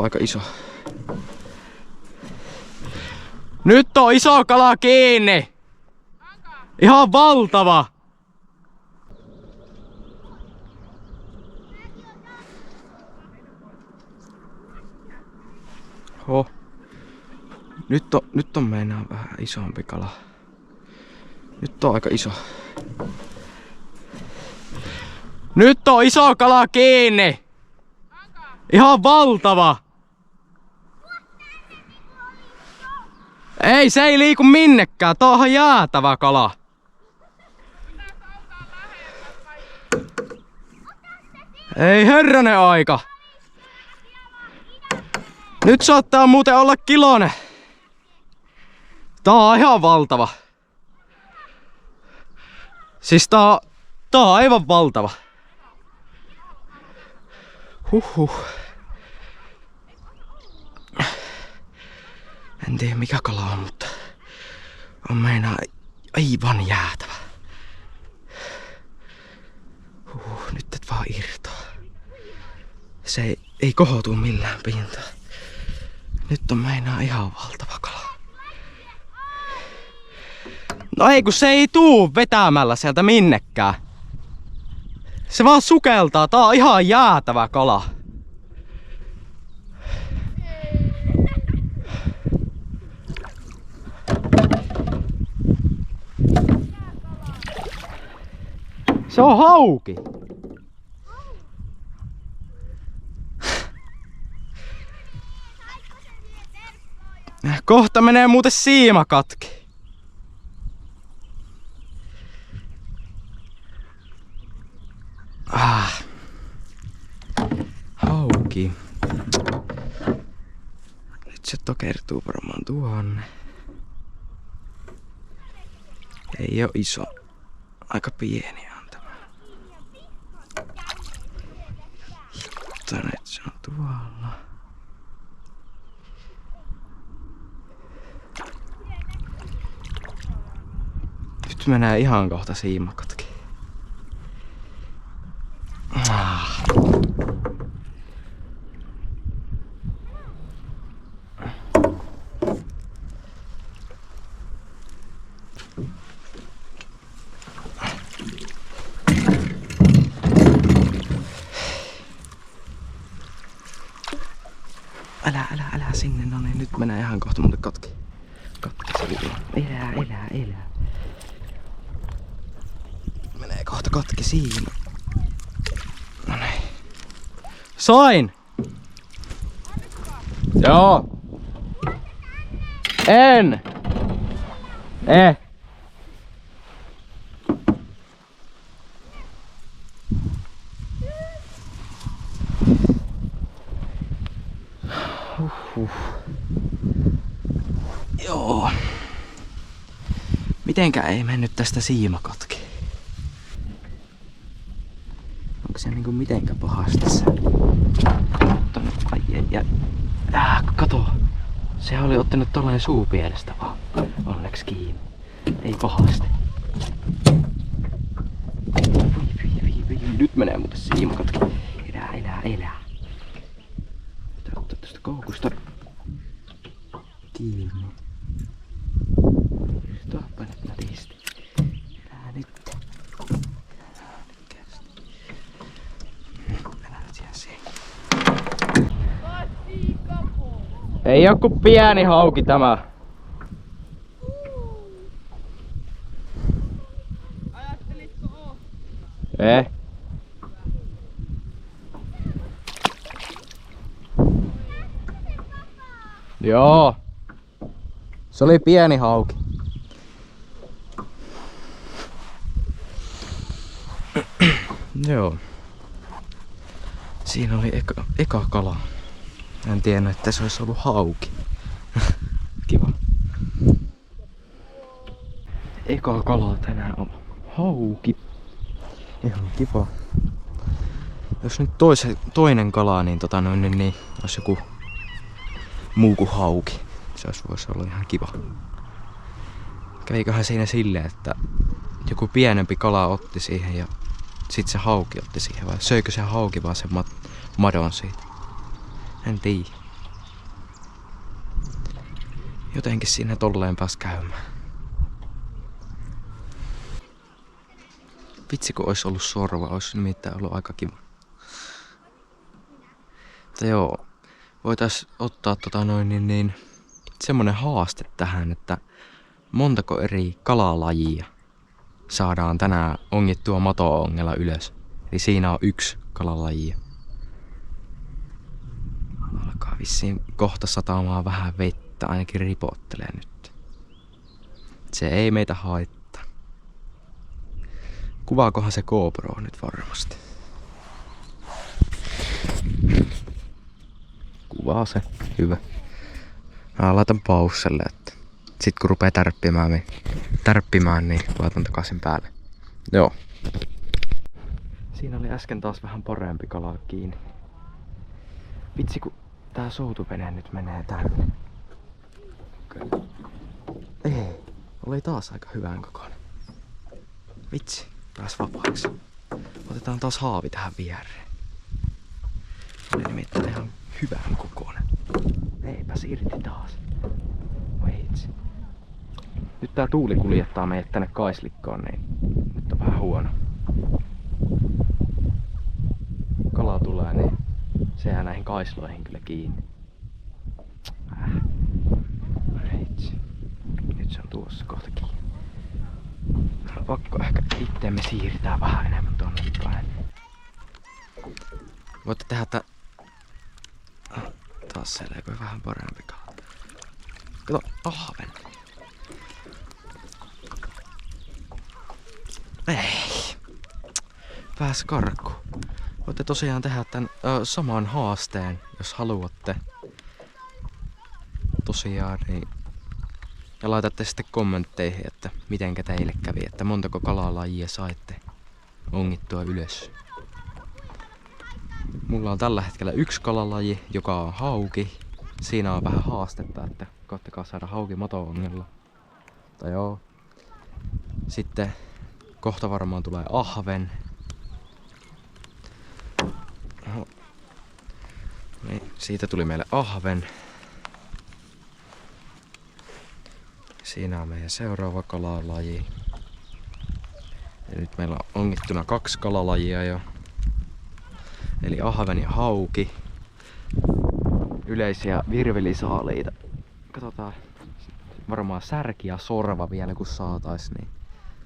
aika iso. Nyt on iso kala kiinni! Ihan valtava! Oho. Nyt on meinaa vähän isompi kala. Nyt on aika iso. Nyt on iso kala kiinni! Ihan valtava! Ei, se ei liiku minnekään. Tää on jäätävä kala. Ei herranen aika. Nyt saattaa muuten olla kilonen. Tää on ihan valtava. Siis tää on aivan valtava. Huhhuh. En tiedä mikä kala on, mutta on meinaa aivan jäätävä. Nyt et vaan irtoa. Se ei kohotu millään pintaan. Nyt on meinaa ihan valtava kala. No ei kun se ei tuu vetämällä sieltä minnekään. Se vaan sukeltaa. Tää on ihan jäätävä kala. Se on hauki. Kohta menee muuten siima katki. Hauki. Nyt se tokertuu varmaan tuonne. Ei oo iso. Aika pieni on tämä. Tänne se on tuolla. Nyt menee ihan kohta siimakatki. Älä sinne, no niin, nyt menee ihan kohta muuten katki. Katki se vielä. Elää. Menee kohta katki siinä. No niin. Sain! Joo. En! Joo. Mitenkä ei mennyt tästä siima katki? Onko se niinku mitenkä pahasti se? Kato. Sehän oli ottanut tollanen suupielestä vaan. Onneksi kiinni. Ei pahasti. Nyt menee muuten siima katki. Elää. Pitää ottaa tästä koukusta kiinni. Tuoppa nyt nätisti. Elää nyt. Ei oo ku pieni hauki tämä. Ajattelitko oo? Ei. Joo. Se oli pieni hauki. Joo. Siinä oli eka kala. En tiennyt, että se olisi ollut hauki. Kiva. Eka kala tänään on hauki. Ihan kiva. Jos nyt toinen kala, niin niin olisi joku muu kuin hauki. Se voisi olla ihan kiva. Käviköhän siinä silleen, että joku pienempi kala otti siihen ja sit se hauki otti siihen, vai söikö se hauki vaan sen madon siitä? En tiedä. jotenkin sinne tolleen pääs käymään. Vitsi kun ois ollut sorva, ois nimittäin ollut aika kiva. Mutta joo, voitais ottaa semmonen haaste tähän, että montako eri kalalajia saadaan tänään ongittua mato-ongella ylös. Eli siinä on 1 kalalajia. Alkaa vissiin kohta satamaan vähän vettä, ainakin ripottelee nyt. Se ei meitä haittaa. Kuvaakohan se GoPro nyt varmasti? Kuvaa se, hyvä. Mä laitan pausselle, että sit kun rupee tärppimään, niin laitan takaisin päälle. Joo. Siinä oli äsken taas vähän parempi kala kiinni. Vitsi kun tää soutuvene nyt menee tänne. Kyllä. Ei, oli taas aika hyvän kokoinen. Vitsi, pääs vapaaksi. Otetaan taas haavi tähän viereen. Oli nimittäin ihan hyvän kokoinen. Eipäs irti taas. Veitsi. Nyt tää tuuli kuljettaa meidät tänne Kaislikkoon, niin nyt on vähän huono. Kala tulee, niin se jää näihin kaisloihin kyllä kiinni. Veitsi. Nyt se on tuossa kohta kiinni. Pakko ehkä itteemme siirtää vähän enemmän tonne päin. Voitte tehdä taas selkeä vähän parempi kala. Kato, ahven. Ei. Pääs karkuun. Voitte tosiaan tehdä tän saman haasteen, jos haluatte. Tosiaan, niin. Ja laitatte sitten kommentteihin, että mitenkä teille kävi, että montako kalalajia saitte ongittua ylös. Mulla on tällä hetkellä 1 kalalaji, joka on hauki. Siinä on vähän haastetta, että koittakaa saada hauki mato-ongella. Tai joo. Sitten kohta varmaan tulee ahven. Oho. Niin, siitä tuli meille ahven. Siinä on meidän seuraava kalalaji. Ja nyt meillä on ongittuna 2 kalalajia jo. Eli ahven ja hauki. Yleisiä virvelisaaliita. Katsotaan. Varmaan särki ja sorva vielä kun saatais, niin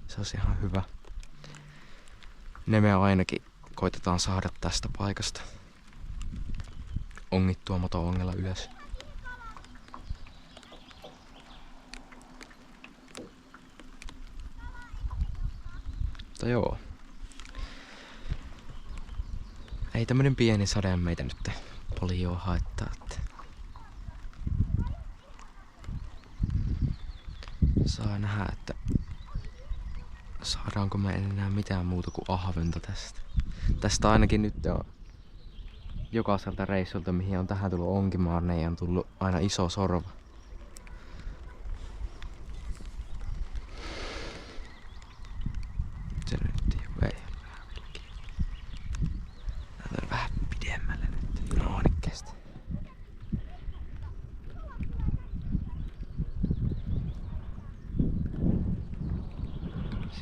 se olisi ihan hyvä. Ne me ainakin koitetaan saada tästä paikasta ongittua mato-ongella ylös. Mutta joo. Ei tämmönen pieni sade meitä nyt paljon haittaa. Saa nähdä, että saadaanko me enää mitään muuta kuin ahventa tästä. Tästä ainakin nyt on jokaiselta reissulta, mihin on tähän tullut onkimaan, niin on tullut aina iso sorva. Se nyt joku ei ole vähän vieläkin. Tää on vähän pidemmälle nyt. No niin kesti.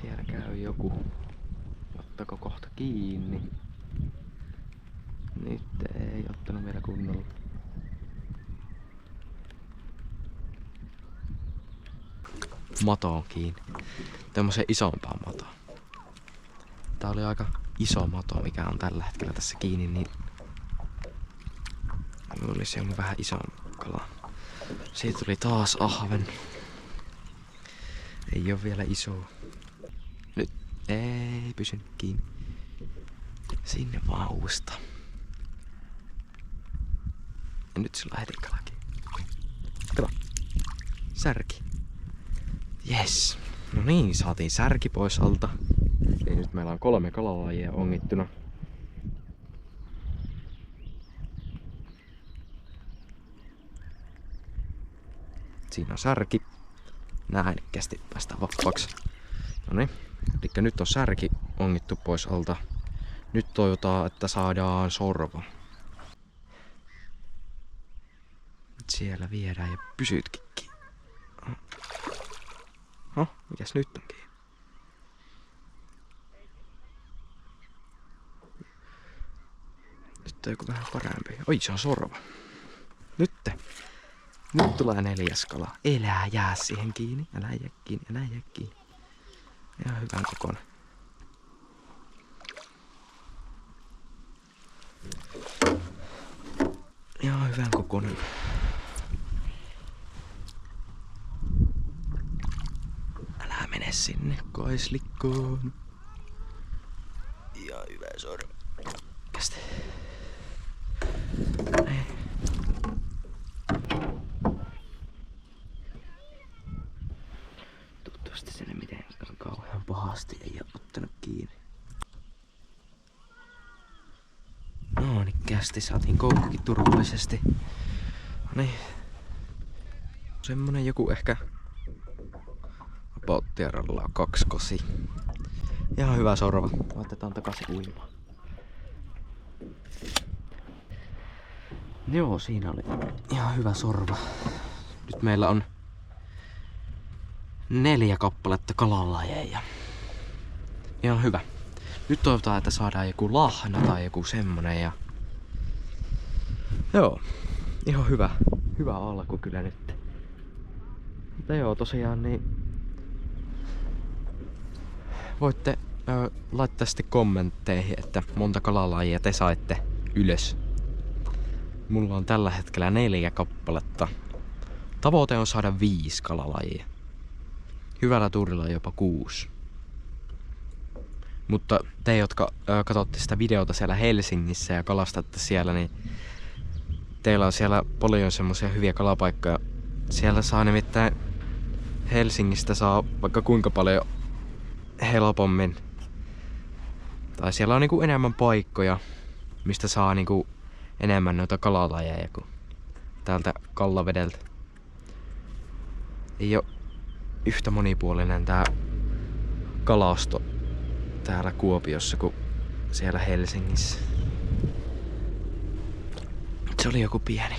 Siellä käy joku. Ottako kohta kiinni? Nyt ei ottanut vielä kunnolla. Mato on kiinni. Tämmösen isompaan matoon. Tää oli aika iso mato, mikä on tällä hetkellä tässä kiinni, niin olisi joku vähän isompi kala. Siitä tuli taas ahven. Ei oo vielä iso. Nyt ei pysynyt kiinni. Sinne vaan uudestaan. Ja nyt sillä on heti kalakin. Kato. Särki. Yes. No niin, saatiin särki pois alta. Eli nyt meillä on 3 kalalajia ongittuna. Siinä on särki. Nähäkkästi päästään vapaaksi. Noniin. Elikkä nyt on särki ongittu pois alta. Nyt toivotaan, että saadaan sorva. Siellä viedään ja pysytkin. Mikäs nyt onkin? Nyt on joku vähän parempi. Oi, se on sorva. Nyt tulee 4. kala. Elää jää siihen kiinni. Älä jää kiinni. Ihan hyvän kokoinen. Ihan hyvän kokoinen. Älä mene sinne kaislikkoon. Ihan hyvä sorva. Kästi. Toivottavasti se ei miten kauhean pahasti ei ole ottanut kiinni. No niin, kästi saatiin koukkukin turvallisesti. Niin. Semmonen joku ehkä Pauttiaralla 2 kosi. Ihan hyvä sorva. Laitetaan takaisin uimaan. Joo, siinä oli ihan hyvä sorva. Nyt meillä on 4 kappaletta kalalajeja. Ihan hyvä. Nyt toivotaan, että saadaan joku lahna tai joku semmonen ja... Joo, ihan hyvä. Hyvä alku kyllä nyt. Mutta joo, tosiaan niin... Voitte laittaa sitten kommentteihin, että monta kalalajia te saitte ylös. Mulla on tällä hetkellä 4 kappaletta. Tavoite on saada 5 kalalajia. Hyvällä tuurilla jopa 6. Mutta te, jotka katsotte sitä videota siellä Helsingissä ja kalastatte siellä, niin teillä on siellä paljon semmosia hyviä kalapaikkoja. Siellä saa nimittäin Helsingistä saa vaikka kuinka paljon helpommin. Tai siellä on niinku enemmän paikkoja, mistä saa niinku enemmän noita kalalajeja kuin täältä Kallavedeltä. Ei oo yhtä monipuolinen tää kalasto täällä Kuopiossa kuin siellä Helsingissä. Se oli joku pieni.